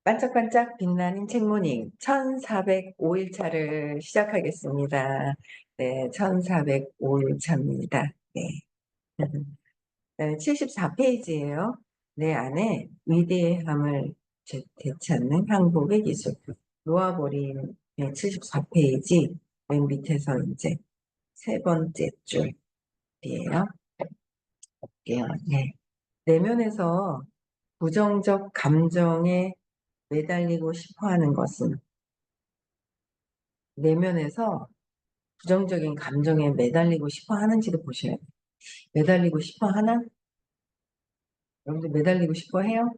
반짝반짝 빛나는 책모닝 1405일차를 시작하겠습니다. 네, 1405일차입니다. 네. 74페이지예요. 내 안에 위대함을 되찾는 항복의 기술. 놓아버린 74페이지 맨 밑에서 이제 세 번째 줄이에요. 볼게요. 네. 내면에서 부정적 감정에 매달리고 싶어 하는 것은 내면에서 부정적인 감정에 매달리고 싶어 하는지도 보셔야 돼요. 매달리고 싶어 하나? 여러분들 매달리고 싶어 해요?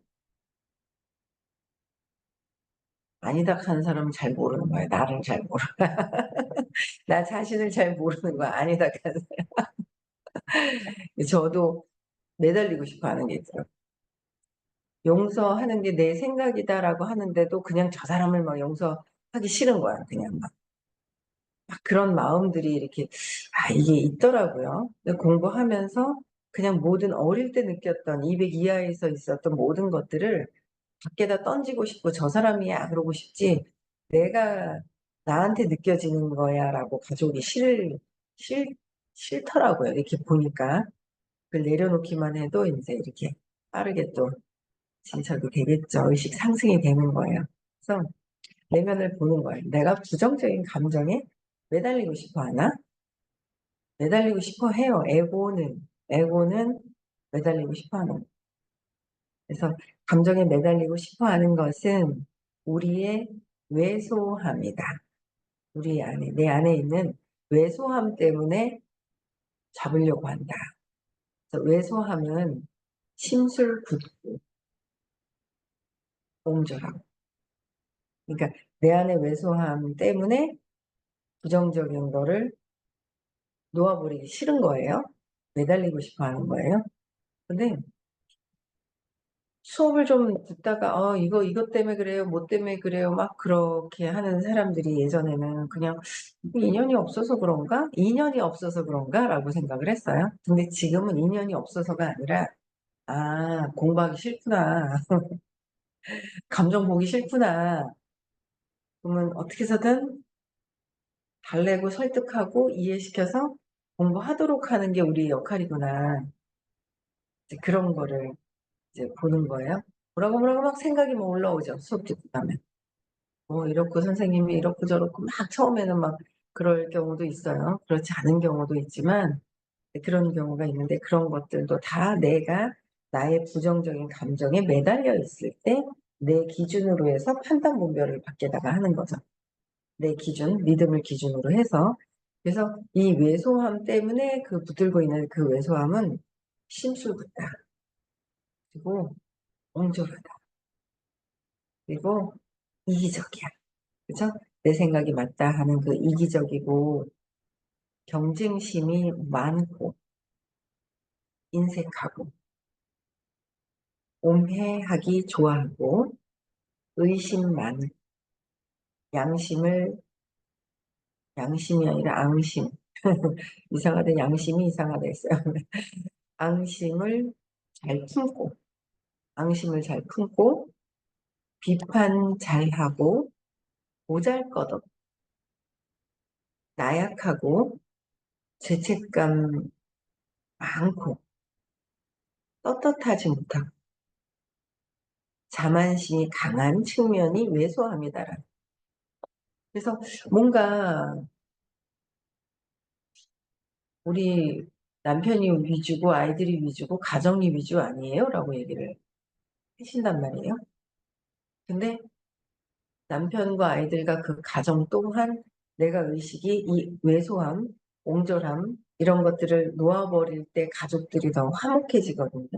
아니다 하는 사람은 잘 모르는 거예요. 나를 잘 모르. 나 자신을 잘 모르는 거야. 아니다 하는 사람. 저도 매달리고 싶어 하는 게 있어요. 용서하는 게 내 생각이다라고 하는데도 그냥 저 사람을 막 용서하기 싫은 거야. 그냥 막 그런 마음들이 이렇게 이게 있더라고요. 근데 공부하면서 그냥 모든 어릴 때 느꼈던 200 이하에서 있었던 모든 것들을 밖에다 던지고 싶고 저 사람이야 그러고 싶지 내가 나한테 느껴지는 거야 라고 가져오기 싫, 싫더라고요. 이렇게 보니까 그걸 내려놓기만 해도 이제 이렇게 빠르게 또 진척이 되겠죠. 의식 상승이 되는 거예요. 그래서 내면을 보는 거예요. 내가 부정적인 감정에 매달리고 싶어 하나? 매달리고 싶어 해요. 에고는 매달리고 싶어 하는 거예요. 그래서 감정에 매달리고 싶어 하는 것은 우리의 왜소함이다. 우리 안에, 내 안에 있는 왜소함 때문에 잡으려고 한다. 그래서 왜소함은 심술궂고 옹졸하고. 그러니까 내 안의 왜소함 때문에 부정적인 거를 놓아버리기 싫은 거예요. 매달리고 싶어 하는 거예요. 근데 수업을 좀 듣다가 이것 때문에 그래요, 뭐 때문에 그래요 막 그렇게 하는 사람들이 예전에는 그냥 인연이 없어서 그런가? 인연이 없어서 그런가? 라고 생각을 했어요. 근데 지금은 인연이 없어서가 아니라 공부하기 싫구나. 감정 보기 싫구나. 그러면 어떻게 해서든 달래고 설득하고 이해시켜서 공부하도록 하는 게 우리의 역할이구나. 이제 그런 거를 이제 보는 거예요. 뭐라고 막 생각이 막 올라오죠. 수업 듣고 나면. 이렇고 선생님이 이렇고 저렇고 막 처음에는 막 그럴 경우도 있어요. 그렇지 않은 경우도 있지만 그런 경우가 있는데 그런 것들도 다 내가 나의 부정적인 감정에 매달려 있을 때 내 기준으로 해서 판단 분별을 밖에다가 하는 거죠. 내 기준, 믿음을 기준으로 해서. 그래서 이 왜소함 때문에 그 붙들고 있는 그 왜소함은 심술궂다. 그리고 옹졸하다. 그리고 이기적이야. 그죠? 내 생각이 맞다 하는 그 이기적이고 경쟁심이 많고 인색하고 옴해하기 좋아하고 의심 많은 양심을 양심이 아니라 앙심 이상하다 양심이 이상하다 했어요. 앙심을 잘 품고 앙심을 잘 품고 비판 잘하고 보잘것없 나약하고 죄책감 많고 떳떳하지 못하고 자만심이 강한 측면이 왜소함이다라는. 그래서 뭔가 우리 남편이 위주고 아이들이 위주고 가정이 위주 아니에요? 라고 얘기를 하신단 말이에요. 근데 남편과 아이들과 그 가정 또한 내가 의식이 이 왜소함, 옹졸함 이런 것들을 놓아버릴 때 가족들이 더 화목해지거든요.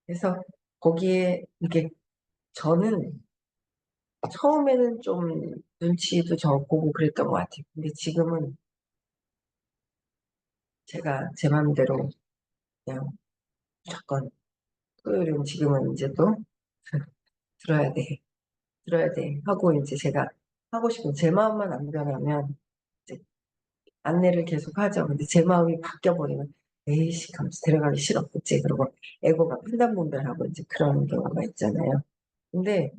그래서 거기에 이렇게 저는 처음에는 좀 눈치도 보고 그랬던 것 같아요. 근데 지금은 제가 제 마음대로 그냥 무조건 토요일은 지금은 이제 또 들어야 돼. 들어야 돼. 하고 이제 제가 하고 싶은 제 마음만 안 변하면 이제 안내를 계속 하죠. 근데 제 마음이 바뀌어버리면 에이씨 하면서 데려가기 싫었겠지. 그리고 에고가 판단 분별하고 이제 그런 경우가 있잖아요. 근데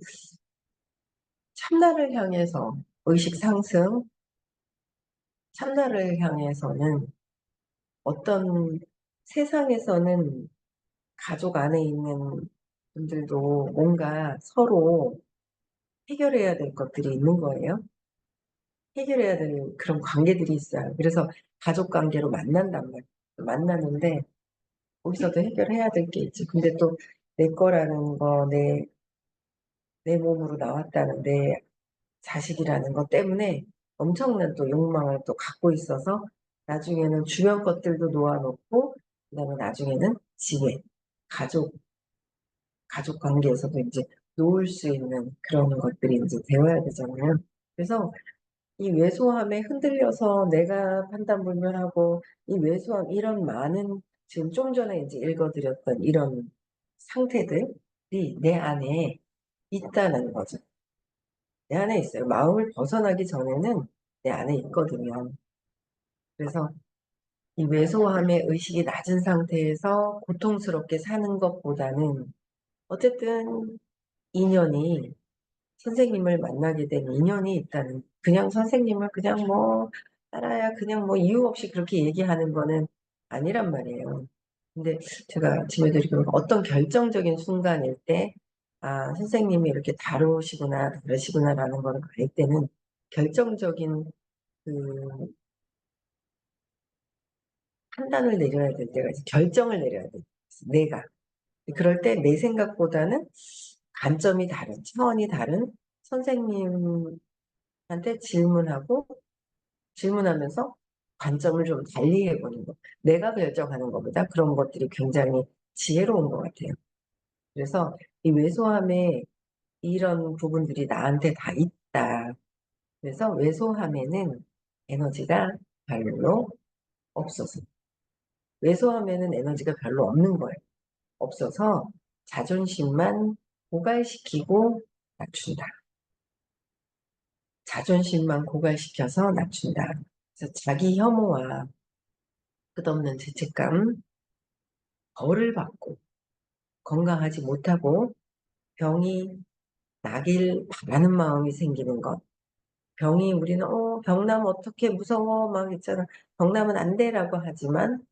참나를 향해서 의식 상승, 참나를 향해서는 어떤 세상에서는 가족 안에 있는 분들도 뭔가 서로 해결해야 될 것들이 있는 거예요. 해결해야 될 그런 관계들이 있어요. 그래서 가족 관계로 만난단 말이에요. 만나는데 거기서도 해결해야 될 게 있지. 근데 또 내 거라는 거, 내 몸으로 나왔다는 내 자식이라는 것 때문에 엄청난 또 욕망을 또 갖고 있어서 나중에는 주변 것들도 놓아놓고 그다음에 나중에는 지혜, 가족, 가족 관계에서도 이제 놓을 수 있는 그런 것들이 이제 되어야 되잖아요. 그래서 이 왜소함에 흔들려서 내가 판단불명하고 이 왜소함 이런 많은 지금 좀 전에 이제 읽어드렸던 이런 상태들이 내 안에 있다는 거죠. 내 안에 있어요. 마음을 벗어나기 전에는 내 안에 있거든요. 그래서 이 왜소함의 의식이 낮은 상태에서 고통스럽게 사는 것보다는 어쨌든 인연이 선생님을 만나게 된 인연이 있다는 그냥 선생님을 그냥 뭐 따라야 그냥 뭐 이유 없이 그렇게 얘기하는 거는 아니란 말이에요. 근데 제가 지금도 어떤 결정적인 순간일 때 아, 선생님이 이렇게 다루시구나 다르시구나라는 걸 알 때는 결정적인 그 판단을 내려야 될 때가 있어 결정을 내려야 돼. 내가 그럴 때 내 생각보다는 관점이 다른 차원이 다른 선생님한테 질문하고 질문하면서 관점을 좀 달리 해보는 거. 내가 결정하는 것보다 그런 것들이 굉장히 지혜로운 것 같아요. 그래서 이 왜소함에 이런 부분들이 나한테 다 있다. 그래서 왜소함에는 에너지가 별로 없어서. 왜소함에는 에너지가 별로 없는 거예요. 없어서 자존심만 고갈시키고 낮춘다. 자존심만 고갈시켜서 낮춘다. 그래서 자기 혐오와 끝없는 죄책감, 벌을 받고 건강하지 못하고 병이 나길 바라는 마음이 생기는 것. 병이 우리는 병나면 어떻게 무서워 막 있잖아. 병나면 안 돼라고 하지만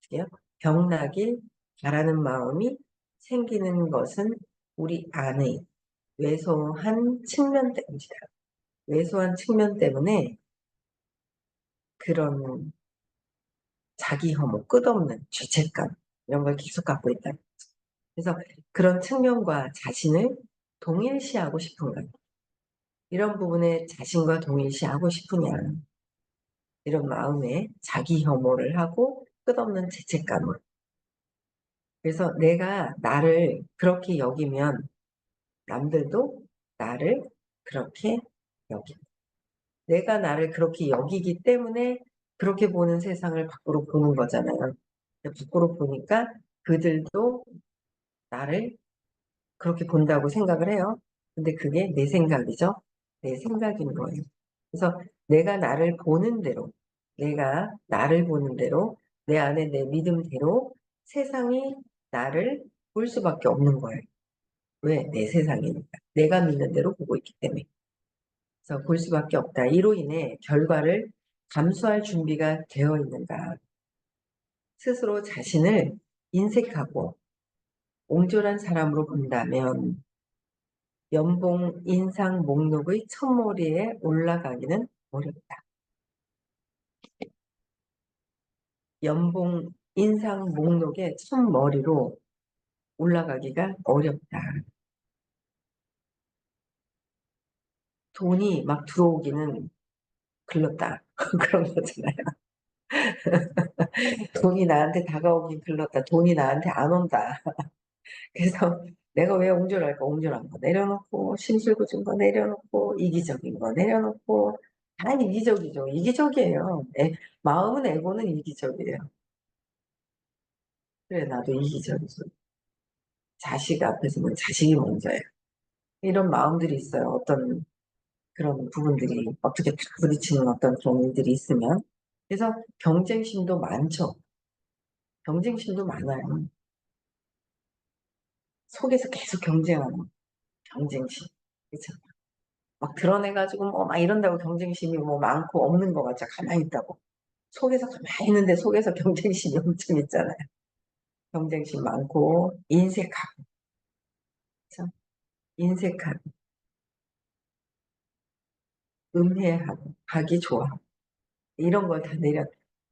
그죠? 병나길 바라는 마음이 생기는 것은 우리 안에 왜소한 측면 때문이다. 왜소한 측면 때문에 그런 자기 혐오, 끝없는 죄책감 이런 걸 계속 갖고 있다. 그래서 그런 측면과 자신을 동일시하고 싶은가? 이런 부분에 자신과 동일시하고 싶으냐? 이런 마음에 자기 혐오를 하고 끝없는 죄책감을. 그래서 내가 나를 그렇게 여기면 남들도 나를 그렇게 여기. 내가 나를 그렇게 여기기 때문에 그렇게 보는 세상을 밖으로 보는 거잖아요. 밖으로 보니까 그들도 나를 그렇게 본다고 생각을 해요. 근데 그게 내 생각이죠. 내 생각인 거예요. 그래서 내가 나를 보는 대로, 내가 나를 보는 대로, 내 안에 내 믿음대로 세상이 나를 볼 수밖에 없는 거예요. 왜? 내 세상이니까. 내가 믿는 대로 보고 있기 때문에. 그래서 볼 수밖에 없다. 이로 인해 결과를 감수할 준비가 되어 있는가. 스스로 자신을 인색하고 옹졸한 사람으로 본다면 연봉 인상 목록의 첫머리에 올라가기는 어렵다. 연봉 인상 목록의 첫머리로 올라가기가 어렵다. 돈이 막 들어오기는 글렀다. 그런 거잖아요. 돈이 나한테 다가오긴 글렀다. 돈이 나한테 안 온다. 그래서 내가 왜 옹졸할까? 옹졸한 거 내려놓고, 심술궂은 거 내려놓고, 이기적인 거 내려놓고, 다 이기적이죠. 이기적이에요. 마음은 에고는 이기적이에요. 그래, 나도 이기적이죠. 자식 앞에서는 자식이 먼저예요. 이런 마음들이 있어요. 어떤 그런 부분들이 어떻게 부딪히는 어떤 그런 일들이 있으면. 그래서 경쟁심도 많죠. 경쟁심도 많아요. 속에서 계속 경쟁하는. 경쟁심. 그쵸? 막 드러내가지고 뭐 막 이런다고 경쟁심이 뭐 많고 없는 거 같죠. 가만히 있다고. 속에서 가만히 있는데 속에서 경쟁심이 엄청 있잖아요. 경쟁심 많고 인색하고, 그쵸? 인색하고 음해하고 하기 좋아하고 이런 걸 다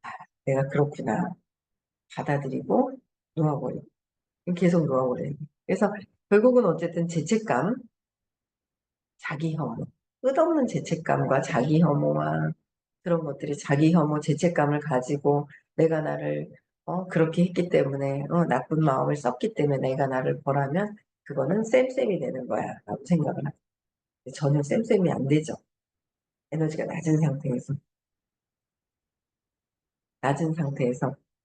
아, 내가 그렇구나 받아들이고 놓아버리고 계속 놓아버리고 그래서 결국은 어쨌든 죄책감, 자기 혐오, 끝없는 죄책감과 자기 혐오와 그런 것들이 자기 혐오, 죄책감을 가지고 내가 나를 그렇게 했기 때문에 나쁜 마음을 썼기 때문에 내가 나를 벌하면 그거는 쌤쌤이 되는 거야 라고 생각을 하죠. 전혀 쌤쌤이 안 되죠. 에너지가 낮은 상태에서.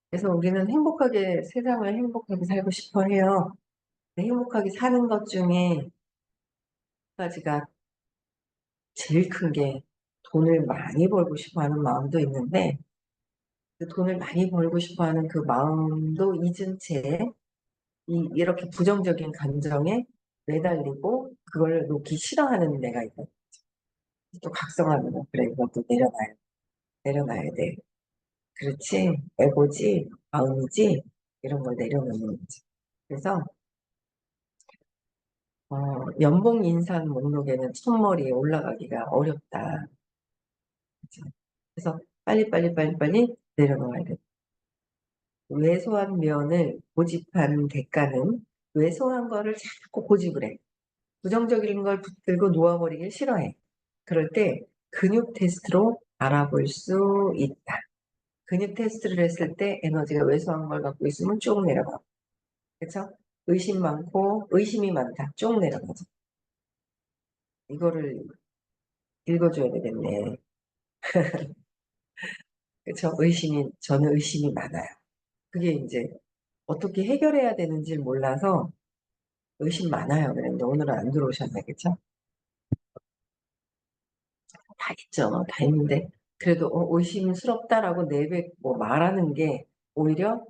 그래서 우리는 행복하게, 세상을 행복하게 살고 싶어 해요. 근데 행복하게 사는 것 중에 한 가지가 제일 큰 게 돈을 많이 벌고 싶어 하는 마음도 있는데 그 돈을 많이 벌고 싶어 하는 그 마음도 잊은 채 이렇게 부정적인 감정에 매달리고 그걸 놓기 싫어하는 내가 있거든. 또 각성하는 거. 그래, 이것도 내려놔야 돼. 그렇지, 에고지, 마음이지, 이런 걸 내려놓는 거지. 그래서, 연봉 인상 목록에는 첫머리에 올라가기가 어렵다. 그죠? 그래서 빨리 내려놓아야 돼. 왜소한 면을 고집한 대가는 왜소한 거를 자꾸 고집을 해. 부정적인 걸 붙들고 놓아버리길 싫어해. 그럴 때 근육 테스트로 알아볼 수 있다. 근육 테스트를 했을 때 에너지가 왜소한 걸 갖고 있으면 쭉 내려가. 그렇죠? 의심이 많다. 쭉 내려가죠. 이거를 읽어줘야 되겠네. 그렇죠? 저는 의심이 많아요. 그게 이제 어떻게 해결해야 되는지 몰라서 의심 많아요. 그런데 오늘은 안 들어오셨네. 그렇죠? 다 있죠. 다 있는데 그래도 의심스럽다라고 내뱉고 말하는 게 오히려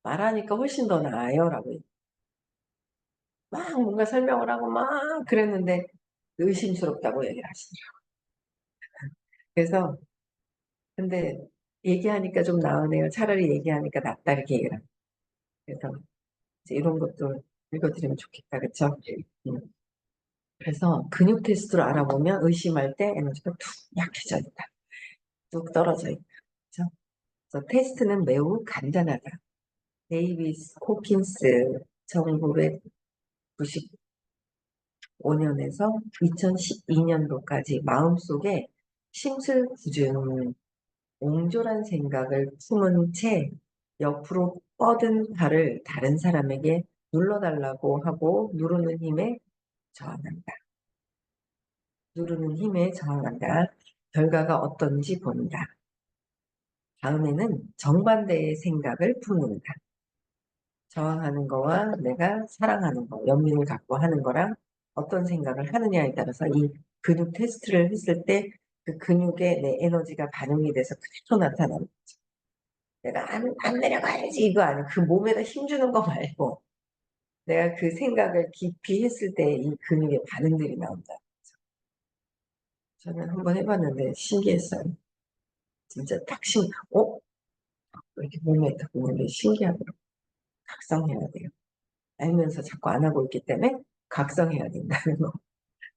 말하니까 훨씬 더 나아요라고 막 뭔가 설명을 하고 막 그랬는데 의심스럽다고 얘기를 하시더라고요. 그래서 근데 얘기하니까 좀 나으네요. 차라리 얘기하니까 낫다 이렇게 얘기를 합니다. 그래서 이제 이런 것도 읽어드리면 좋겠다. 그쵸? 음. 그래서 근육 테스트로 알아보면 의심할 때 에너지가 툭 약해져 있다. 뚝 떨어져 있다. 그쵸? 그래서 테스트는 매우 간단하다. 데이비스 코킨스 1995년에서 2012년도까지 마음속에 심술궂은 옹졸한 생각을 품은 채 옆으로 뻗은 팔을 다른 사람에게 눌러달라고 하고 누르는 힘에 저항한다. 결과가 어떤지 본다. 다음에는 정반대의 생각을 품는다. 저항하는 거와 내가 사랑하는 거, 연민을 갖고 하는 거랑 어떤 생각을 하느냐에 따라서 이 근육 테스트를 했을 때 그 근육에 내 에너지가 반영이 돼서 그대로 나타나는 거죠. 내가 안 내려가야지 이거 아니고 그 몸에다 힘주는 거 말고 내가 그 생각을 깊이 했을 때 이 근육의 반응들이 나온다. 저는 한번 해봤는데 신기했어요. 진짜 왜 이렇게 몸에 딱 오는데 신기하더라고요. 각성해야 돼요. 알면서 자꾸 안 하고 있기 때문에 각성해야 된다는 거.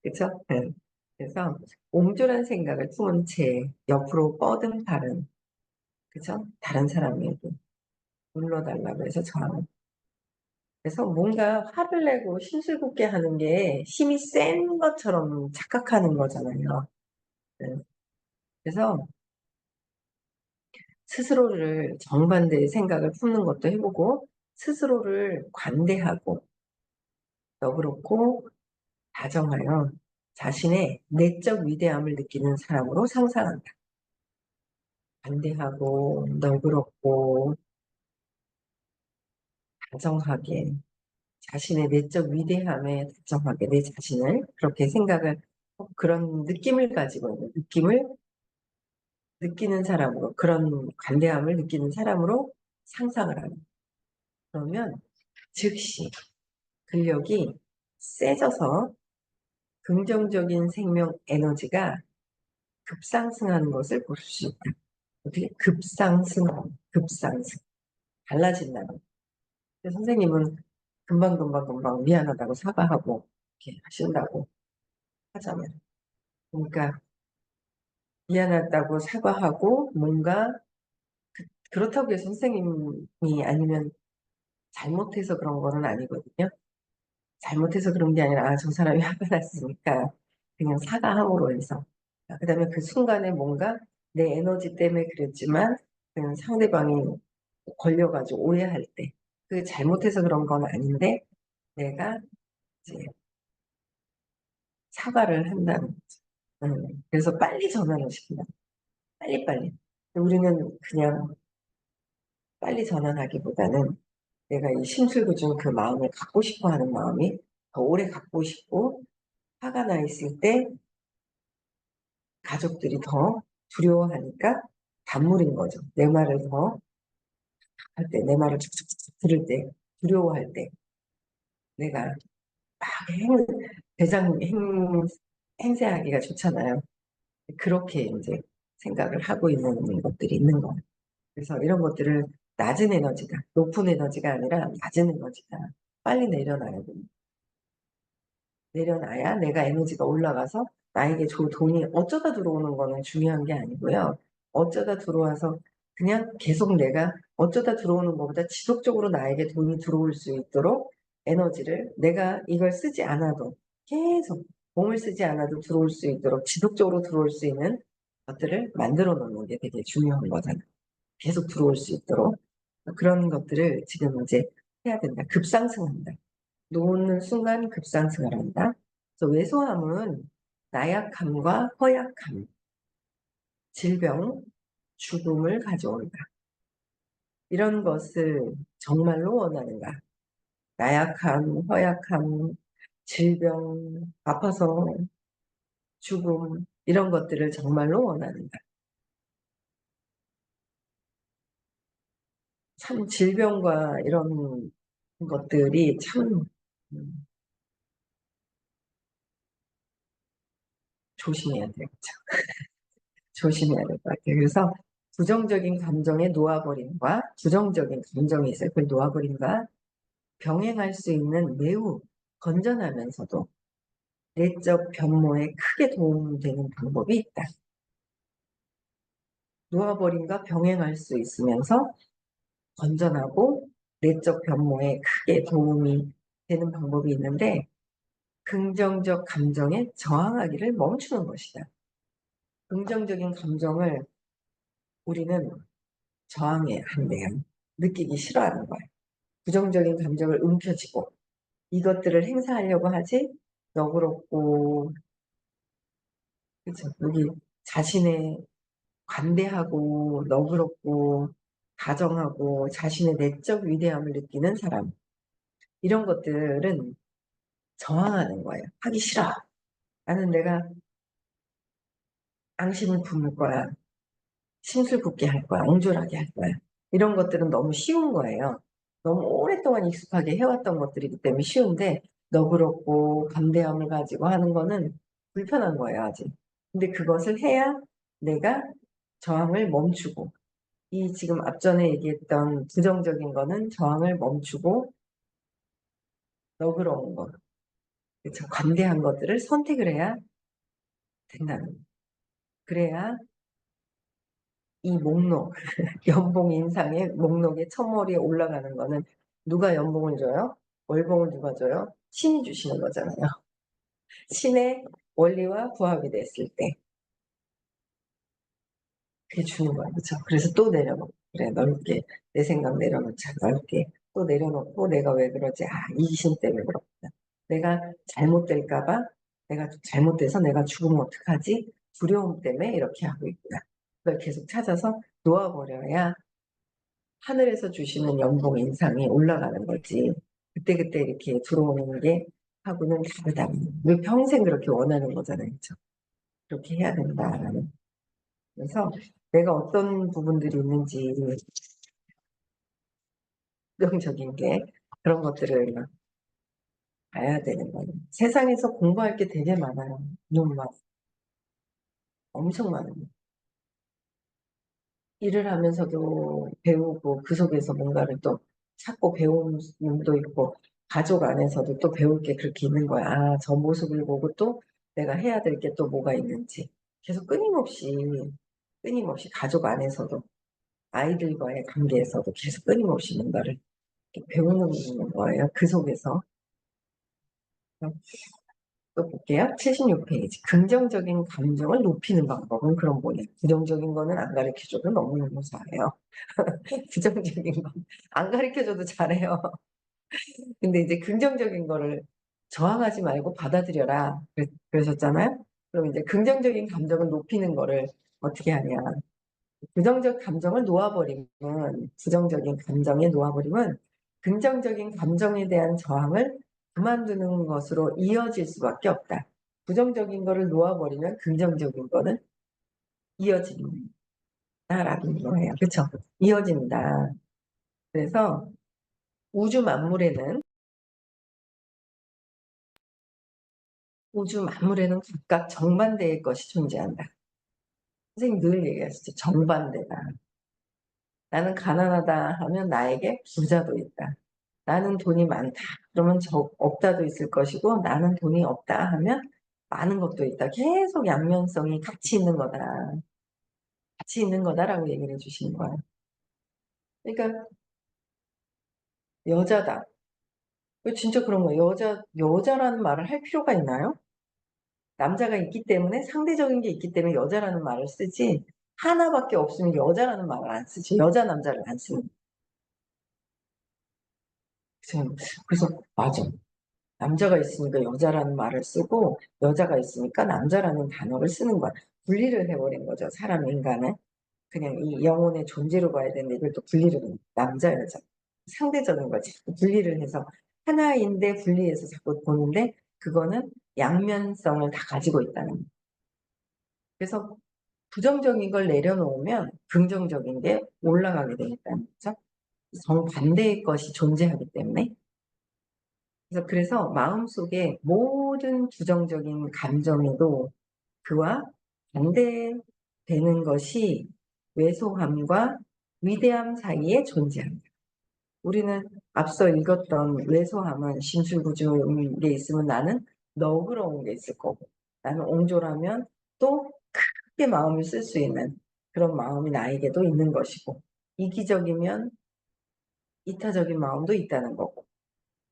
그쵸? 네. 그래서 옹졸한 생각을 품은 채 옆으로 뻗은 팔은, 그쵸? 다른 사람에게 눌러달라고 해서 저항을. 그래서 뭔가 화를 내고 심술궂게 하는 게 힘이 센 것처럼 착각하는 거잖아요. 네. 그래서 스스로를 정반대의 생각을 품는 것도 해보고 스스로를 관대하고 너그럽고 다정하여 자신의 내적 위대함을 느끼는 사람으로 상상한다. 관대하고 너그럽고 다정하게 자신의 내적 위대함에 다정하게 내 자신을 그렇게 생각을 그런 느낌을 가지고 있는 느낌을 느끼는 사람으로 그런 관대함을 느끼는 사람으로 상상을 하는 그러면 즉시 근력이 세져서 긍정적인 생명 에너지가 급상승하는 것을 볼 수 있다. 어떻게 급상승, 달라진다는. 선생님은 금방 미안하다고 사과하고 이렇게 하신다고 하잖아요. 그러니까 미안하다고 사과하고 뭔가 그렇다고 해서 선생님이 아니면 잘못해서 그런 거는 아니거든요. 잘못해서 그런 게 아니라 저 사람이 화가 났으니까 그냥 사과함으로 해서 그다음에 그 순간에 뭔가 내 에너지 때문에 그랬지만 그냥 상대방이 걸려가지고 오해할 때 그게 잘못해서 그런 건 아닌데 내가 이제 사과를 한다는 거죠. 그래서 빨리 전환을 시킨다. 빨리빨리. 우리는 그냥 빨리 전환하기보다는 내가 이 심술궂은 그 마음을 갖고 싶어 하는 마음이 더 오래 갖고 싶고 화가 나 있을 때 가족들이 더 두려워하니까 단물인 거죠. 내 말을 더 할 때, 내 말을 쭉쭉쭉 들을 때, 두려워할 때 내가 막 행세하기가 좋잖아요. 그렇게 이제 생각을 하고 있는 것들이 있는 거예요. 그래서 이런 것들을 낮은 에너지다, 높은 에너지가 아니라 낮은 에너지다. 빨리 내려놔야 됩니다. 내려놔야 내가 에너지가 올라가서 나에게 돈이 어쩌다 들어오는 거는 중요한 게 아니고요. 어쩌다 들어와서 그냥 계속 내가 어쩌다 들어오는 것보다 지속적으로 나에게 돈이 들어올 수 있도록 에너지를 내가 이걸 쓰지 않아도 계속 몸을 쓰지 않아도 들어올 수 있도록 지속적으로 들어올 수 있는 것들을 만들어 놓는 게 되게 중요한 거잖아요. 계속 들어올 수 있도록 그런 것들을 지금 이제 해야 된다. 급상승한다. 놓는 순간 급상승을 한다. 그래서 왜소함은 나약함과 허약함, 질병, 죽음을 가져온다. 이런 것을 정말로 원하는가? 나약함, 허약함, 질병, 아파서 죽음 이런 것들을 정말로 원하는가? 참 질병과 이런 것들이 참 조심해야 돼요. 조심해야 될 것 같아요. 그래서 부정적인 감정의 놓아버림과 부정적인 감정이 있어요. 그걸 놓아버림과 병행할 수 있는 매우 건전하면서도 내적 변모에 크게 도움되는 방법이 있다. 놓아버림과 병행할 수 있으면서 건전하고 내적 변모에 크게 도움이 되는 방법이 있는데 긍정적 감정에 저항하기를 멈추는 것이다. 긍정적인 감정을 우리는 저항해야 한대요. 느끼기 싫어하는 거예요. 부정적인 감정을 움켜쥐고 이것들을 행사하려고 하지 너그럽고 그렇죠. 여기 자신의 관대하고 너그럽고 다정하고 자신의 내적 위대함을 느끼는 사람 이런 것들은 저항하는 거예요. 하기 싫어. 나는 내가 앙심을 품을 거야. 심술궂게 할 거야. 옹졸하게 할 거야. 이런 것들은 너무 쉬운 거예요. 너무 오랫동안 익숙하게 해왔던 것들이기 때문에 쉬운데 너그럽고 담대함을 가지고 하는 거는 불편한 거예요, 아직. 근데 그것을 해야 내가 저항을 멈추고 이 지금 앞전에 얘기했던 부정적인 거는 저항을 멈추고 너그러운 것, 그쵸? 관대한 것들을 선택을 해야 된다는 거예요. 그래야 이 목록, 연봉 인상의 목록에 첫머리에 올라가는 거는 누가 연봉을 줘요? 월봉을 누가 줘요? 신이 주시는 거잖아요. 신의 원리와 부합이 됐을 때 그게 주는 거예요. 그렇죠? 그래서 또 내려놓고 그래 넓게 내 생각 내려놓자 넓게 또 내려놓고 내가 왜 그러지? 이기심 때문에 그렇구나. 내가 잘못될까 봐 내가 잘못돼서 내가 죽으면 어떡하지? 두려움 때문에 이렇게 하고 있구나. 그걸 계속 찾아서 놓아버려야 하늘에서 주시는 연봉 인상이 올라가는 거지. 그때그때 이렇게 들어오는 게 하고는 다르다. 우리 평생 그렇게 원하는 거잖아요. 그렇죠? 그렇게 해야 된다라는. 그래서 내가 어떤 부분들이 있는지 긍정적인 게 그런 것들을 가야 되는 거예요. 세상에서 공부할 게 되게 많아요. 너무 많아요. 엄청 많아요. 일을 하면서도 배우고 그 속에서 뭔가를 또 찾고 배우는 도 있고 가족 안에서도 또 배울 게 그렇게 있는 거야. 아, 저 모습을 보고 또 내가 해야 될 게 또 뭐가 있는지 계속 끊임없이 가족 안에서도 아이들과의 관계에서도 계속 끊임없이 뭔가를 이렇게 배우는 거예요. 그 속에서. 또 볼게요. 76페이지. 긍정적인 감정을 높이는 방법은 그럼 뭐냐. 부정적인 거는 안 가르쳐줘도 너무너무 잘해요. 부정적인 건 안 가르쳐줘도 잘해요. 근데 이제 긍정적인 거를 저항하지 말고 받아들여라. 그러셨잖아요. 그럼 이제 긍정적인 감정을 높이는 거를 어떻게 하냐. 부정적 감정을 놓아버리면, 부정적인 감정에 놓아버리면 긍정적인 감정에 대한 저항을 그만두는 것으로 이어질 수밖에 없다. 부정적인 거를 놓아버리면 긍정적인 거는 이어진다라는 거예요. 그렇죠? 이어진다. 그래서 우주 만물에는 각각 정반대의 것이 존재한다. 선생님 늘 얘기하시죠. 정반대다. 나는 가난하다 하면 나에게 부자도 있다. 나는 돈이 많다. 그러면 없다도 있을 것이고 나는 돈이 없다 하면 많은 것도 있다. 계속 양면성이 같이 있는 거다. 같이 있는 거다라고 얘기를 해주시는 거예요. 그러니까 여자다. 진짜 그런 거예요. 여자라는 말을 할 필요가 있나요? 남자가 있기 때문에 상대적인 게 있기 때문에 여자라는 말을 쓰지 하나밖에 없으면 여자라는 말을 안 쓰지. 여자 남자를 안 쓰는 거죠. 그래서 맞아. 남자가 있으니까 여자라는 말을 쓰고 여자가 있으니까 남자라는 단어를 쓰는 거야. 분리를 해버린 거죠. 사람 인간은 그냥 이 영혼의 존재로 봐야 되는데 이걸 또 분리를 해. 남자 여자 상대적인 거지. 분리를 해서 하나인데 분리해서 자꾸 보는데 그거는 양면성을 다 가지고 있다는 거예요. 그래서 부정적인 걸 내려놓으면 긍정적인 게 올라가게 되니까요. 그렇죠? 정반대의 것이 존재하기 때문에. 그래서 마음속에 모든 부정적인 감정에도 그와 반대되는 것이 왜소함과 위대함 사이에 존재합니다. 우리는 앞서 읽었던 왜소함은 심술부주의 게 있으면 나는 너그러운 게 있을 거고 나는 옹졸하면 또 크게 마음을 쓸 수 있는 그런 마음이 나에게도 있는 것이고 이기적이면 이타적인 마음도 있다는 거고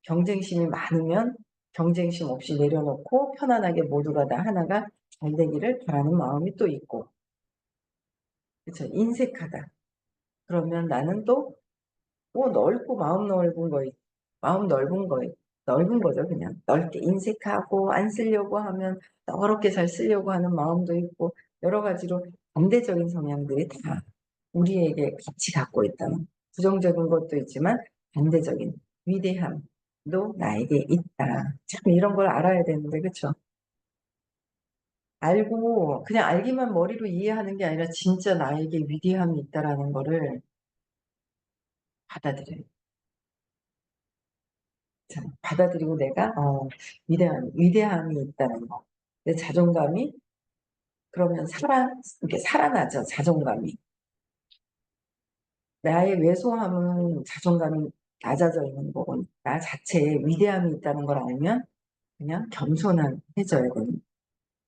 경쟁심이 많으면 경쟁심 없이 내려놓고 편안하게 모두가 다 하나가 잘 되기를 바라는 마음이 또 있고 그렇죠. 인색하다. 그러면 나는 또 넓고 마음 넓은 거죠. 그냥 넓게 인색하고 안 쓰려고 하면 너그럽게 잘 쓰려고 하는 마음도 있고 여러 가지로 반대적인 성향들이 다 우리에게 같이 갖고 있다는 부정적인 것도 있지만 반대적인 위대함도 나에게 있다. 참 이런 걸 알아야 되는데 그렇죠? 알고 그냥 알기만 머리로 이해하는 게 아니라 진짜 나에게 위대함이 있다라는 거를 받아들여요. 참 받아들이고 내가 위대함이 있다는 거. 내 자존감이 그러면 이렇게 살아나죠. 자존감이. 나의 왜소함은 자존감이 낮아져 있는 거고 나 자체에 위대함이 있다는 걸 알면 그냥 겸손해져야 됩니다.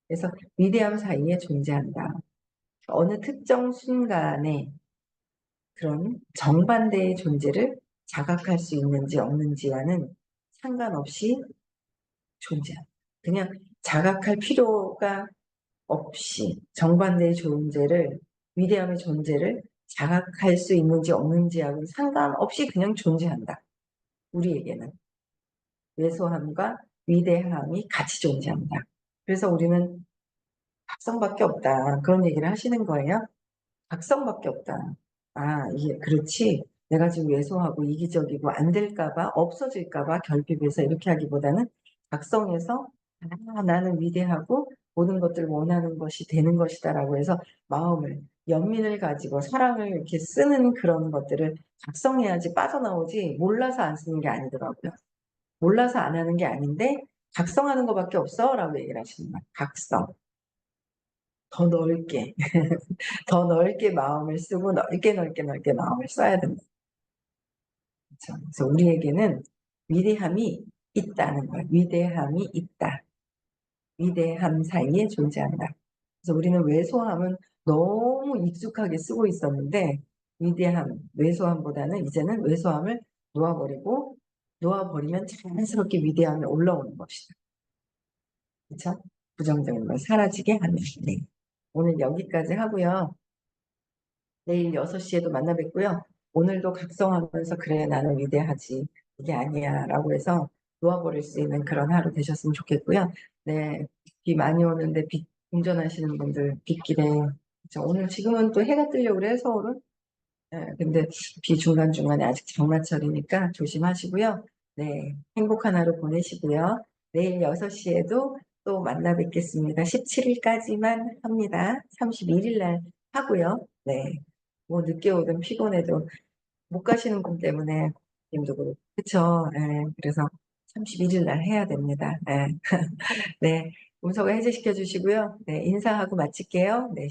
그래서 위대함 사이에 존재한다. 어느 특정 순간에 그런 정반대의 존재를 자각할 수 있는지 없는지와는 상관없이 존재한다. 그냥 자각할 필요가 없이 정반대의 존재를 위대함의 존재를 자각할 수 있는지 없는지하고 상관없이 그냥 존재한다. 우리에게는 왜소함과 위대함이 같이 존재한다. 그래서 우리는 각성밖에 없다. 그런 얘기를 하시는 거예요. 각성밖에 없다. 아, 이게 그렇지. 내가 지금 왜소하고 이기적이고 안 될까 봐 없어질까 봐 결핍해서 이렇게 하기보다는 각성해서 나는 위대하고 모든 것들을 원하는 것이 되는 것이다라고 해서 마음을 연민을 가지고 사랑을 이렇게 쓰는 그런 것들을 각성해야지 빠져나오지 몰라서 안 쓰는 게 아니더라고요. 몰라서 안 하는 게 아닌데 각성하는 것밖에 없어라고 얘기를 하시는 거예요. 각성. 더 넓게 더 넓게 마음을 쓰고 넓게 마음을 써야 된다. 그렇죠. 그래서 우리에게는 위대함이 있다는 거예요. 위대함이 있다. 위대함 사이에 존재한다. 그래서 우리는 왜소함은 너무 익숙하게 쓰고 있었는데 위대함, 왜소함보다는 이제는 왜소함을 놓아버리고 놓아버리면 자연스럽게 위대함이 올라오는 것이다. 그렇죠? 부정적인 걸 사라지게 하는. 네. 오늘 여기까지 하고요. 내일 6시에도 만나 뵙고요. 오늘도 각성하면서 그래 나는 위대하지 이게 아니야 라고 해서 놓아버릴 수 있는 그런 하루 되셨으면 좋겠고요. 네, 비 많이 오는데 운전하시는 분들 빗길에 오늘 지금은 또 해가 뜨려고 그래요 서울은. 근데 비 중간중간에 아직 장마철이니까 조심하시고요. 네, 행복한 하루 보내시고요. 내일 6시에도 또 만나 뵙겠습니다. 17일까지만 합니다. 31일 날 하고요. 네. 뭐 늦게 오든 피곤해도 못 가시는 분 때문에 님도 그렇고 그쵸. 예. 그래서 31일 날 해야 됩니다. 예. 네. 문서가 해제시켜 주시고요. 네. 인사하고 마칠게요. 네.